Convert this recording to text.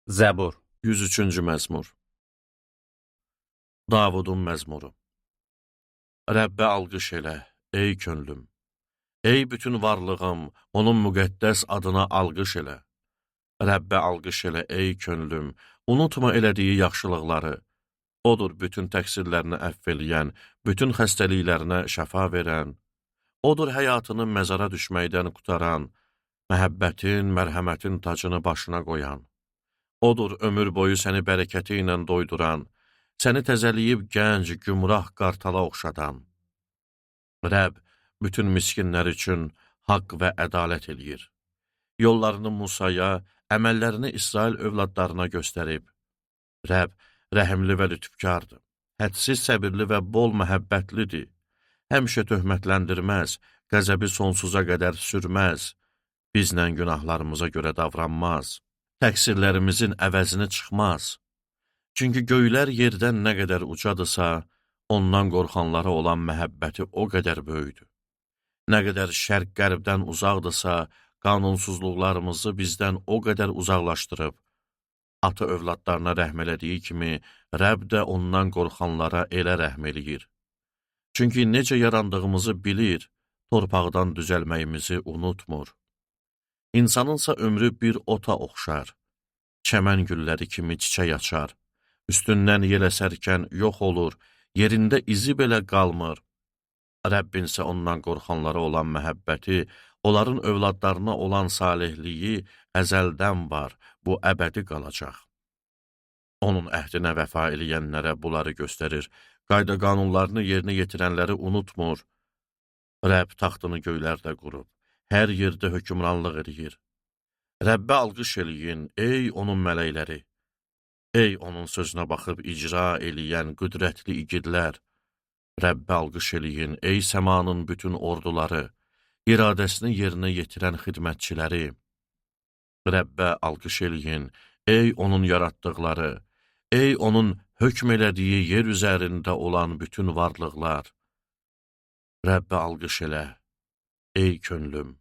Zəbur. 103-cü məzmur. Davudun məzmuru. Rəbbə alqış elə, ey könlüm. Ey bütün varlığım, onun müqəddəs adına alqış elə. Rəbbə alqış elə, ey könlüm. Unutma elədiyi yaxşılıqları. Odur bütün təqsirlərini əfv eləyən, bütün xəstəliklərinə şəfa verən. Odur həyatını məzara düşməkdən qutaran, məhəbbətin, mərhəmətin tacını başına qoyan. Odur ömür boyu səni bərəkəti ilə doyduran, səni təzəliyib gənc, gümrah qartala oxşadan. Rəbb bütün miskinlər üçün haqq və ədalət eləyir. Yollarını Musaya, əməllərini İsrail övladlarına göstərib. Rəbb rəhimli və lütfkardır, hədsiz səbirli və bol məhəbbətlidir. Həmişə töhmətləndirməz, qəzəbi sonsuza qədər sürməz, bizlə günahlarımıza görə davranmaz. Təqsirlərimizin əvəzini çıxmaz. Çünki göylər yerdən nə qədər ucadırsa, ondan qorxanlara olan məhəbbəti o qədər böyüdür. Nə qədər şərq qərbdən uzaqdırsa, qanunsuzluqlarımızı bizdən o qədər uzaqlaşdırıb. Ata övladlarına rəhm elədiyi kimi, Rəbb də ondan qorxanlara elə rəhm eləyir. Çünki necə yarandığımızı bilir, torpaqdan düzəlməyimizi unutmur. İnsanınsa ömrü bir ota oxşar, çəmən gülləri kimi çiçək açar, üstündən yel əsərkən yox olur, yerində izi belə qalmır. Rəbbinsə ondan qorxanlara olan məhəbbəti, onların övladlarına olan salihliyi əzəldən var, bu əbədi qalacaq. Onun əhdinə vəfa eləyənlərə bunları göstərir, qayda qanunlarını yerinə yetirənləri unutmur. Rəbb taxtını göylərdə qurub, hər yerdə hökmranlıq edir. Rəbbə alqış eləyin, ey onun mələkləri. Ey onun sözünə baxıb icra eləyən qüdrətli igidlər. Rəbbə alqış eləyin, ey səmanın bütün orduları, iradəsini yerinə yetirən xidmətçiləri. Rəbbə alqış eləyin, ey onun yaratdıqları, ey onun hökm elədiyi yer üzərində olan bütün varlıqlar. Rəbbə alqış elə, ey könlüm.